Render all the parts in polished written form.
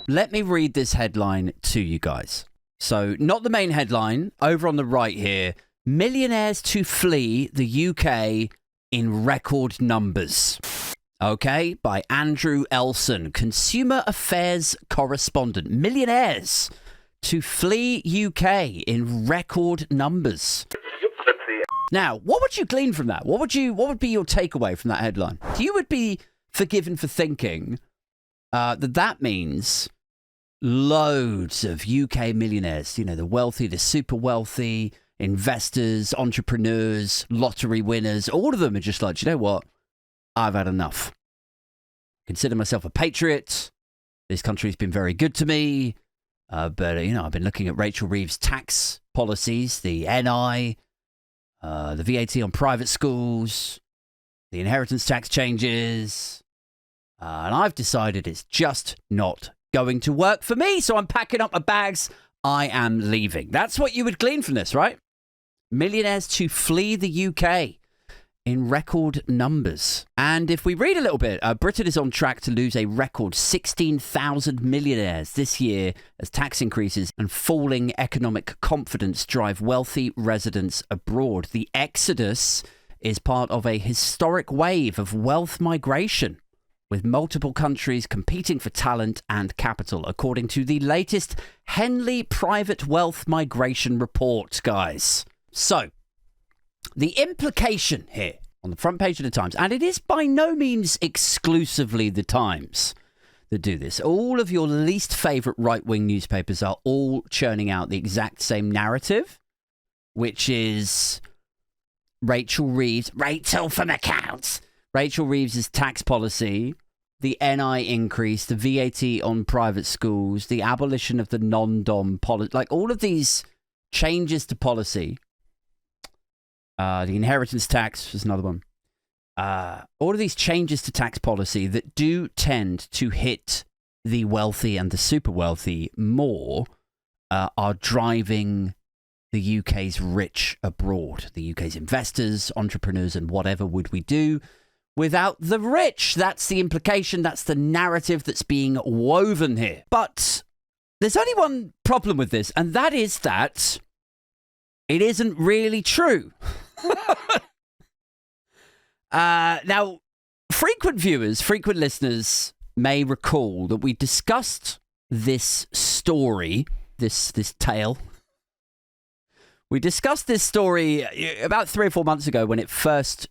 Let me read this headline to you guys. So, not the main headline. Over on the right here, millionaires to flee the UK in record numbers. Okay, by Andrew Elson, Consumer Affairs correspondent. Millionaires to flee UK in record numbers. Now, what would you glean from that? What would be your takeaway from that headline? You would be forgiven for thinking that means loads of UK millionaires, you know, the wealthy, the super wealthy, investors, entrepreneurs, lottery winners, all of them are just like, you know what? I've had enough. Consider myself a patriot. This country's been very good to me. But, you know, I've been looking at Rachel Reeves' tax policies, the NI, the VAT on private schools, the inheritance tax changes. And I've decided it's just not going to work for me. So I'm packing up my bags. I am leaving. That's what you would glean from this, right? Millionaires to flee the UK in record numbers. And if we read a little bit, Britain is on track to lose a record 16,000 millionaires this year as tax increases and falling economic confidence drive wealthy residents abroad. The exodus is part of a historic wave of wealth migration, with multiple countries competing for talent and capital, according to the latest Henley Private Wealth Migration Report, guys. So, the implication here on the front page of the Times, and it is by no means exclusively the Times that do this. All of your least favourite right-wing newspapers are all churning out the exact same narrative, which is Rachel from accounts. Rachel Reeves' tax policy, the NI increase, the VAT on private schools, the abolition of the non-dom policy, like all of these changes to policy. The inheritance tax was another one. All of these changes to tax policy that do tend to hit the wealthy and the super wealthy more are driving the UK's rich abroad. The UK's investors, entrepreneurs, and whatever would we do without the rich? That's the implication. That's the narrative that's being woven here. But there's only one problem with this, and that is that it isn't really true. Now, frequent viewers, frequent listeners may recall that we discussed this story, this tale. We discussed this story about 3 or 4 months ago when it first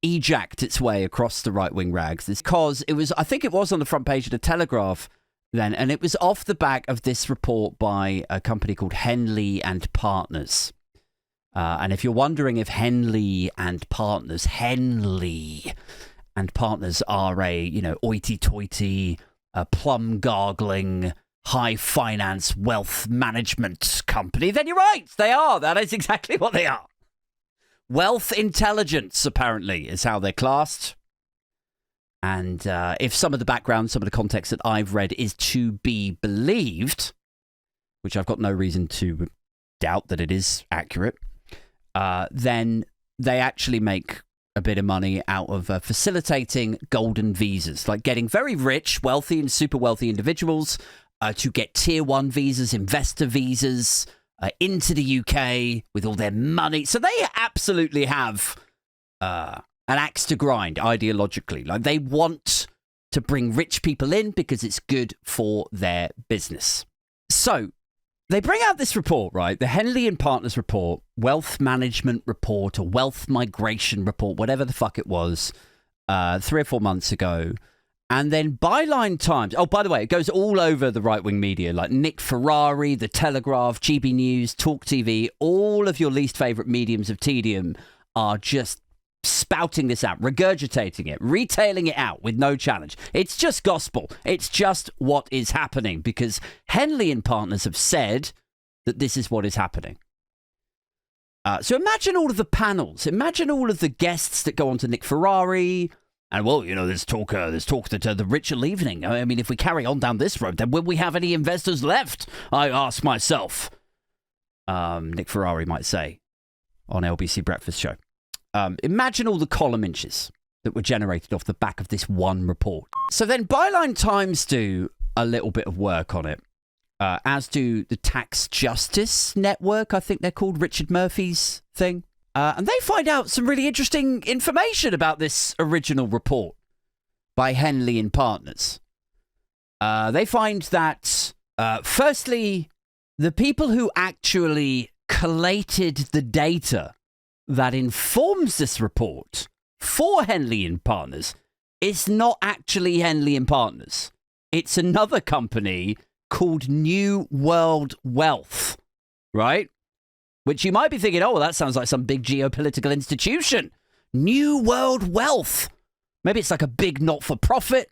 ejacked its way across the right-wing rags. This because it was, I think it was on the front page of the Telegraph then, and it was off the back of this report by a company called Henley and Partners. And if you're wondering if Henley and Partners are a, you know, hoity-toity, plum-gargling, high-finance wealth management company, then you're right. They are. That is exactly what they are. Wealth intelligence, apparently, is how they're classed. And if some of the background, some of the context that I've read is to be believed, which I've got no reason to doubt that it is accurate, then they actually make a bit of money out of facilitating golden visas, like getting very rich, wealthy and super wealthy individuals to get tier 1 visas, investor visas into the UK with all their money. So they absolutely have an axe to grind ideologically. Like they want to bring rich people in because it's good for their business. So they bring out this report, right? The Henley and Partners report, wealth management report or wealth migration report, whatever the fuck it was, 3 or 4 months ago. And then Byline Times. Oh, by the way, it goes all over the right-wing media, like Nick Ferrari, The Telegraph, GB News, Talk TV. All of your least favourite mediums of tedium are just spouting this out, regurgitating it, retailing it out with no challenge. It's just gospel. It's just what is happening because Henley and Partners have said that this is what is happening. So imagine all of the panels. Imagine all of the guests that go on to Nick Ferrari. And, well, you know, there's talk that the rich are leaving. I mean, if we carry on down this road, then will we have any investors left? I ask myself. Nick Ferrari might say on LBC Breakfast Show. Imagine all the column inches that were generated off the back of this one report. So then Byline Times do a little bit of work on it. As do the Tax Justice Network, I think they're called, Richard Murphy's thing. And they find out some really interesting information about this original report by Henley and Partners. They find that, firstly, the people who actually collated the data that informs this report for Henley and Partners is not actually Henley and Partners. It's another company called New World Wealth, right? Which you might be thinking, oh, well, that sounds like some big geopolitical institution. New World Wealth. Maybe it's like a big not-for-profit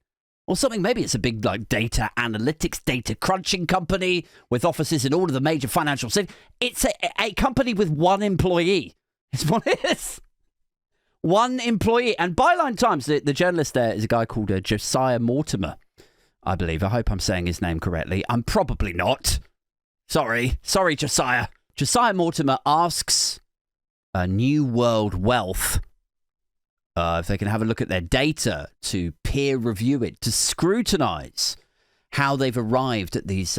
or something. Maybe it's a big like data analytics, data crunching company with offices in all of the major financial cities. It's a company with one employee. It's what it is. One employee. And Byline Times, the journalist there is a guy called Josiah Mortimer, I believe. I hope I'm saying his name correctly. I'm probably not. Sorry, Josiah. Josiah Mortimer asks New World Wealth if they can have a look at their data, to peer review it, to scrutinize how they've arrived at these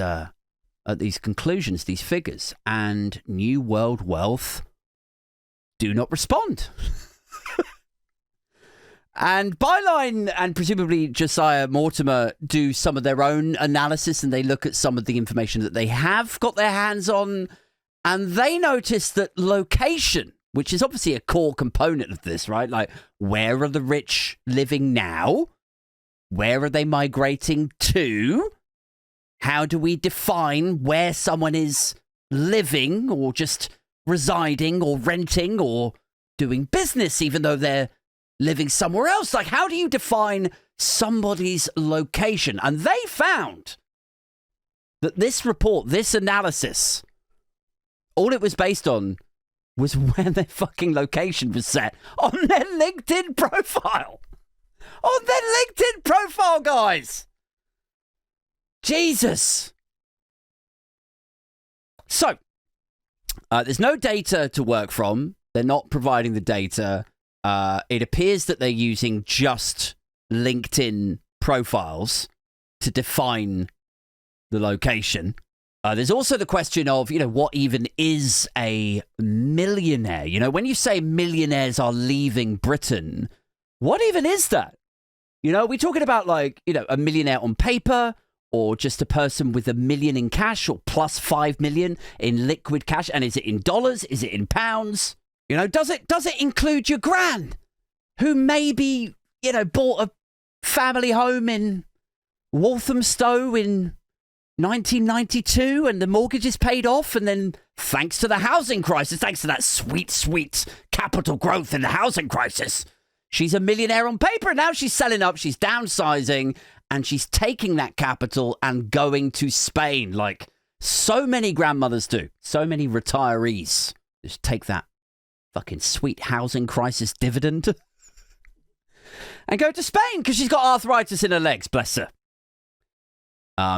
conclusions, these figures. And New World Wealth do not respond. And Byline and presumably Josiah Mortimer do some of their own analysis, and they look at some of the information that they have got their hands on, and they notice that location, which is obviously a core component of this, right? Like, where are the rich living now? Where are they migrating to? How do we define where someone is living or just residing or renting or doing business, even though they're living somewhere else? Like, how do you define somebody's location? And they found that this report, this analysis, all it was based on was where their fucking location was set on their LinkedIn profile. On their LinkedIn profile, guys. Jesus. So, there's no data to work from. They're not providing the data. It appears that they're using just LinkedIn profiles to define the location. There's also the question of, what even is a millionaire? When you say millionaires are leaving Britain, what even is that? Are we talking about a millionaire on paper, or just a person with $1 million in cash, or plus 5 million in liquid cash? And is it in dollars? Is it in pounds? Does it include your gran, who maybe, bought a family home in Walthamstow in 1992 and the mortgage is paid off, and then thanks to the housing crisis, thanks to that sweet capital growth in the housing crisis, she's a millionaire on paper, and now she's selling up, she's downsizing, and she's taking that capital and going to Spain, like so many grandmothers do, so many retirees just take that fucking sweet housing crisis dividend and go to Spain because she's got arthritis in her legs, bless her.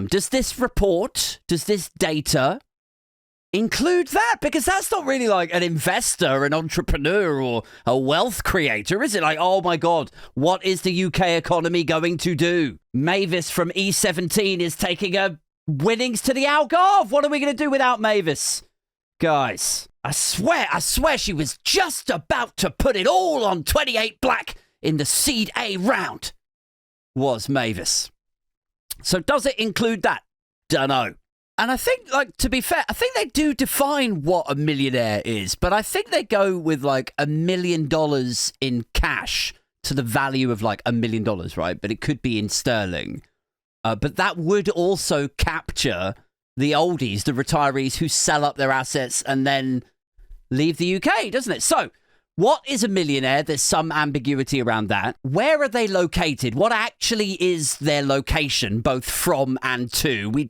Does this report, does this data include that? Because that's not really like an investor, an entrepreneur, or a wealth creator, is it? Like, oh my God, what is the UK economy going to do? Mavis from E17 is taking her winnings to the Algarve. What are we going to do without Mavis? Guys, I swear she was just about to put it all on 28 black in the Seed A round, was Mavis. So does it include that? Dunno. And I think, to be fair, I think they do define what a millionaire is, but I think they go with $1 million in cash to the value of $1 million, right? But it could be in sterling. But that would also capture the oldies, the retirees who sell up their assets and then leave the UK, doesn't it? So, what is a millionaire? There's some ambiguity around that. Where are they located? What actually is their location, both from and to?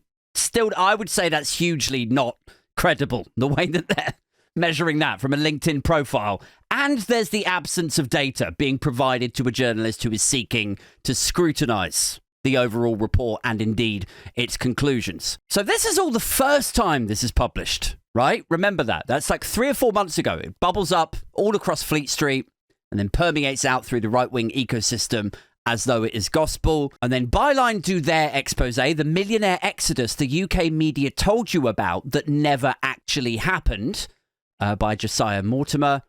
I would say that's hugely not credible, the way that they're measuring that from a LinkedIn profile. And there's the absence of data being provided to a journalist who is seeking to scrutinize the overall report and indeed its conclusions. So this is all the first time this is published, right? Remember that. That's 3 or 4 months ago. It bubbles up all across Fleet Street and then permeates out through the right-wing ecosystem. as though it is gospel. And then Byline do their expose, the millionaire exodus the UK media told you about that never actually happened, by Josiah Mortimer.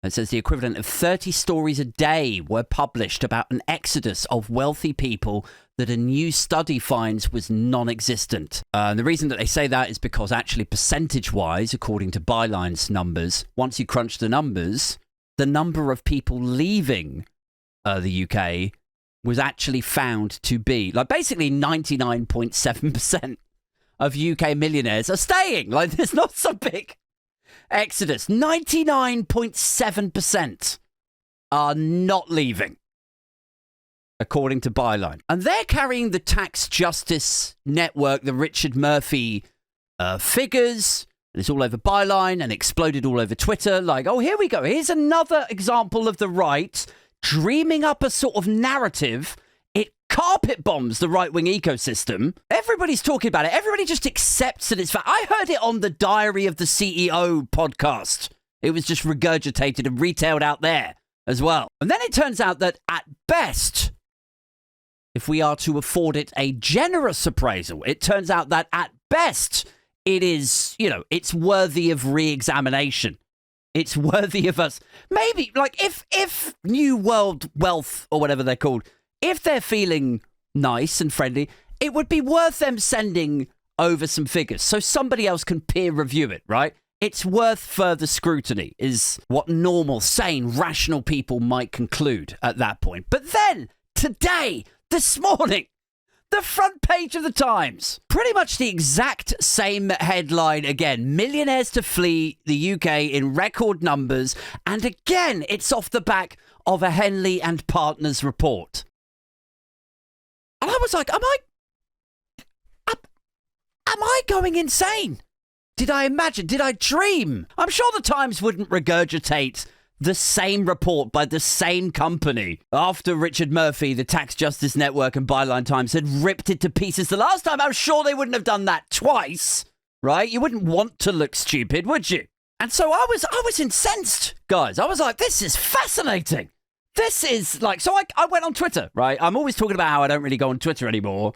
It says the equivalent of 30 stories a day were published about an exodus of wealthy people that a new study finds was non-existent. And the reason that they say that is because actually percentage-wise, according to Byline's numbers, once you crunch the numbers, the number of people leaving the UK was actually found to be, like, basically 99.7% of UK millionaires are staying. Like, there's not some big exodus. 99.7% are not leaving, according to Byline. And they're carrying the Tax Justice Network, the Richard Murphy figures. And it's all over Byline and exploded all over Twitter. Like, oh, here we go. Here's another example of the right dreaming up a sort of narrative. It carpet bombs the right-wing ecosystem. Everybody's talking about it. Everybody just accepts that it's fact. I heard it on the Diary of the CEO podcast. It was just regurgitated and retailed out there as well. And then it turns out that at best, if we are to afford it a generous appraisal, it turns out that at best, it is, it's worthy of re-examination. It's worthy of us. Maybe, like, if New World Wealth, or whatever they're called, if they're feeling nice and friendly, it would be worth them sending over some figures so somebody else can peer review it, right? It's worth further scrutiny, is what normal, sane, rational people might conclude at that point. But then, today, this morning, the front page of the Times, pretty much the exact same headline again. Millionaires to flee the UK in record numbers. And again, it's off the back of a Henley and Partners report. And I was like, am I going insane? Did I dream? I'm sure the Times wouldn't regurgitate the same report by the same company after Richard Murphy, the Tax Justice Network, and Byline Times had ripped it to pieces the last time. I'm sure they wouldn't have done that twice, right? You wouldn't want to look stupid, would you? And so I was incensed, guys. I was like, this is fascinating. This is like, so I went on Twitter, right? I'm always talking about how I don't really go on Twitter anymore.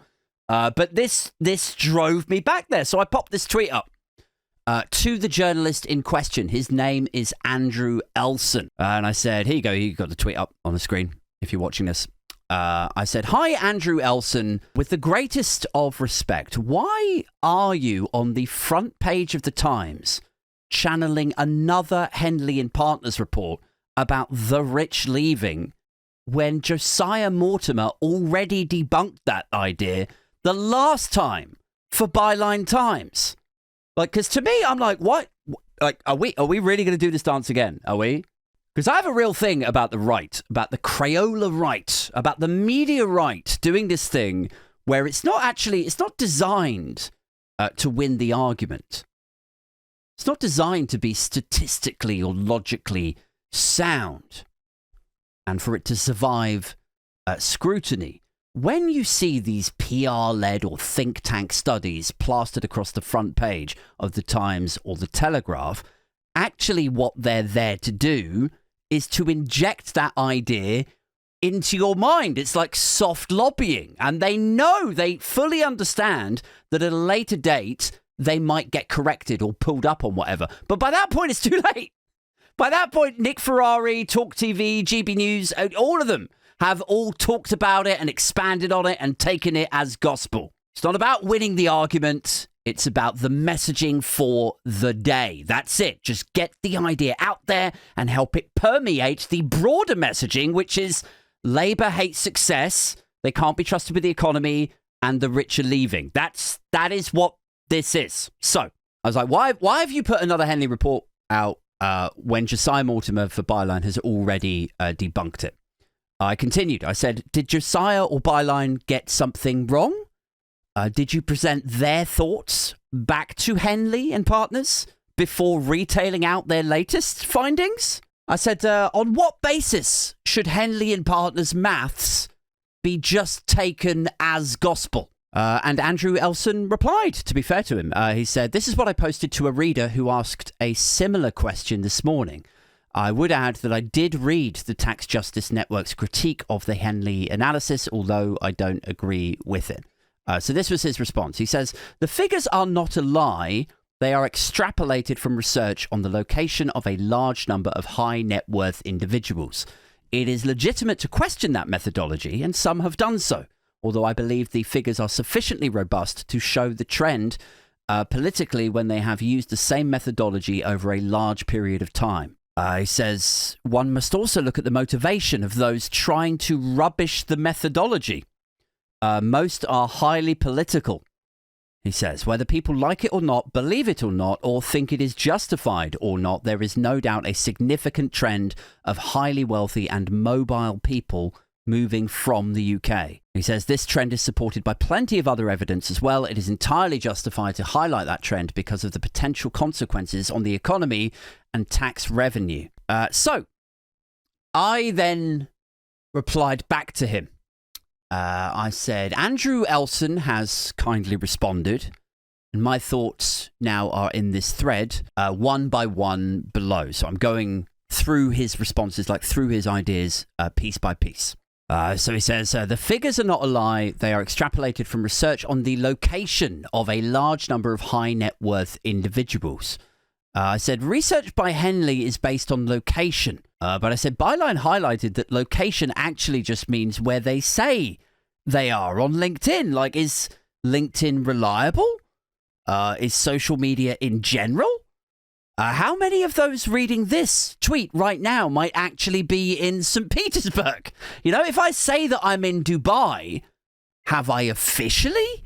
But this drove me back there. So I popped this tweet up. To the journalist in question. His name is Andrew Elson. And I said, here you go. You got the tweet up on the screen if you're watching this. I said, hi, Andrew Elson. With the greatest of respect, why are you on the front page of the Times channeling another Henley and Partners report about the rich leaving when Josiah Mortimer already debunked that idea the last time for Byline Times? Like, because to me, I'm like, what? Like, are we really going to do this dance again? Are we? Because I have a real thing about the right, about the Crayola right, about the media right doing this thing where it's not designed to win the argument. It's not designed to be statistically or logically sound and for it to survive scrutiny. When you see these PR-led or think tank studies plastered across the front page of the Times or the Telegraph, actually what they're there to do is to inject that idea into your mind. It's like soft lobbying. And they fully understand that at a later date, they might get corrected or pulled up on whatever. But by that point, it's too late. By that point, Nick Ferrari, Talk TV, GB News, all of them have all talked about it and expanded on it and taken it as gospel. It's not about winning the argument. It's about the messaging for the day. That's it. Just get the idea out there and help it permeate the broader messaging, which is Labour hates success, they can't be trusted with the economy, and the rich are leaving. That is what this is. So I was like, why have you put another Henley report out when Josiah Mortimer for Byline has already debunked it? I continued. I said, did Josiah or Byline get something wrong? Did you present their thoughts back to Henley and Partners before retailing out their latest findings? I said, on what basis should Henley and Partners maths be just taken as gospel? And Andrew Elson replied, to be fair to him. He said, this is what I posted to a reader who asked a similar question this morning. I would add that I did read the Tax Justice Network's critique of the Henley analysis, although I don't agree with it. So this was his response. He says, the figures are not a lie. They are extrapolated from research on the location of a large number of high net worth individuals. It is legitimate to question that methodology, and some have done so, although I believe the figures are sufficiently robust to show the trend politically when they have used the same methodology over a large period of time. He says, one must also look at the motivation of those trying to rubbish the methodology. Most are highly political. He says, whether people like it or not, believe it or not, or think it is justified or not, there is no doubt a significant trend of highly wealthy and mobile people moving from the UK. He says this trend is supported by plenty of other evidence as well. It is entirely justified to highlight that trend because of the potential consequences on the economy and tax revenue. So I then replied back to him. I said, Andrew Elson has kindly responded, and my thoughts now are in this thread, one by one below. So I'm going through his responses, like through his ideas, piece by piece. So he says, the figures are not a lie. They are extrapolated from research on the location of a large number of high net worth individuals. I said, research by Henley is based on location. But I said, Byline highlighted that location actually just means where they say they are on LinkedIn. Like, is LinkedIn reliable? Is social media in general? How many of those reading this tweet right now might actually be in St. Petersburg? You know, if I say that I'm in Dubai, have I officially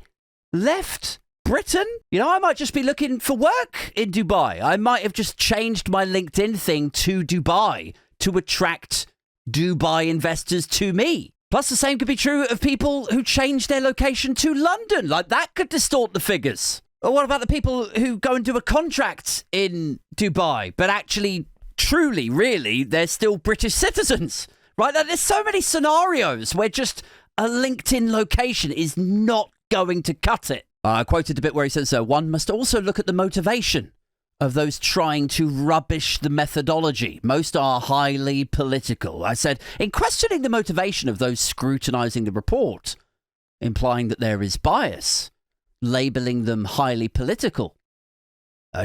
left Britain? You know, I might just be looking for work in Dubai. I might have just changed my LinkedIn thing to Dubai to attract Dubai investors to me. Plus, the same could be true of people who change their location to London. Like, that could distort the figures. Or what about the people who go and do a contract in Dubai, but actually, truly, really, they're still British citizens, right? There's so many scenarios where just a LinkedIn location is not going to cut it. I quoted the bit where he says, one must also look at the motivation of those trying to rubbish the methodology. Most are highly political. I said, in questioning the motivation of those scrutinizing the report, implying that there is bias, labeling them highly political,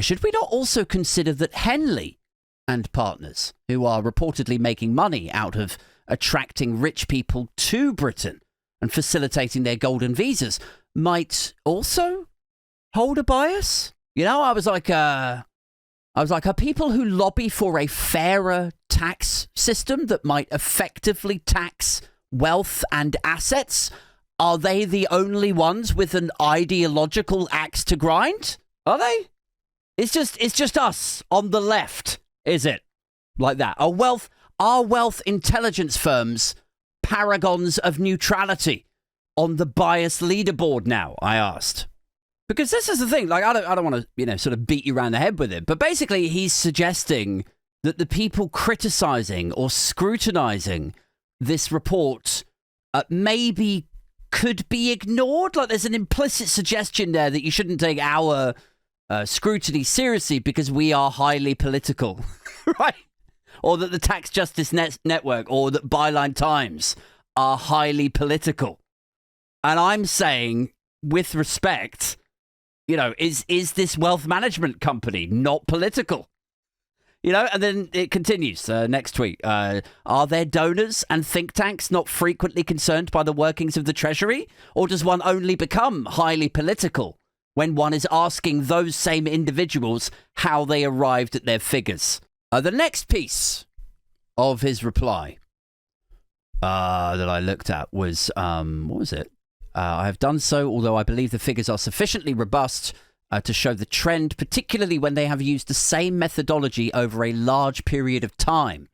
should we not also consider that Henley and partners, who are reportedly making money out of attracting rich people to Britain and facilitating their golden visas, might also hold a bias? You know, I was like, are people who lobby for a fairer tax system that might effectively tax wealth and assets, are they the only ones with an ideological axe to grind? Are they? It's just us on the left, is it? Like that. Are wealth intelligence firms paragons of neutrality on the bias leaderboard now? I asked. Because this is the thing. Like, I don't want to, sort of beat you around the head with it. But basically, he's suggesting that the people criticizing or scrutinizing this report maybe could be ignored. Like, there's an implicit suggestion there that you shouldn't take our scrutiny seriously because we are highly political, right? Or that the Tax Justice Network or that Byline Times are highly political. And I'm saying, with respect, is this wealth management company not political? And then it continues. Next tweet. Are there donors and think tanks not frequently concerned by the workings of the Treasury? Or does one only become highly political when one is asking those same individuals how they arrived at their figures? The next piece of his reply that I looked at was, what was it? I have done so, although I believe the figures are sufficiently robust to show the trend, particularly when they have used the same methodology over a large period of time.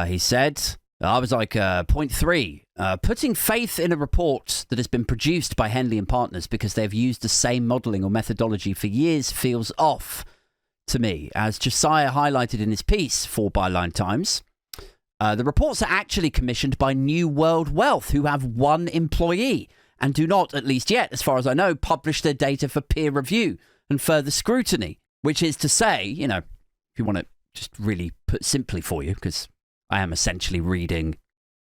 He said, I was like, point 3, putting faith in a report that has been produced by Henley and Partners because they've used the same modelling or methodology for years feels off to me. As Josiah highlighted in his piece for Byline Times, the reports are actually commissioned by New World Wealth, who have one employee and do not, at least yet, as far as I know, publish their data for peer review and further scrutiny, which is to say, if you want to just really put simply for you, because I am essentially reading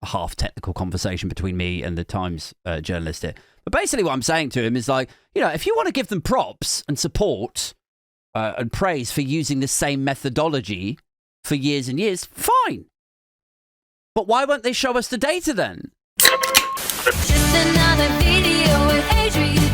a half technical conversation between me and the Times journalist here. But basically what I'm saying to him is like, if you want to give them props and support and praise for using the same methodology for years and years, fine. But why won't they show us the data then? Just another video with Adrian.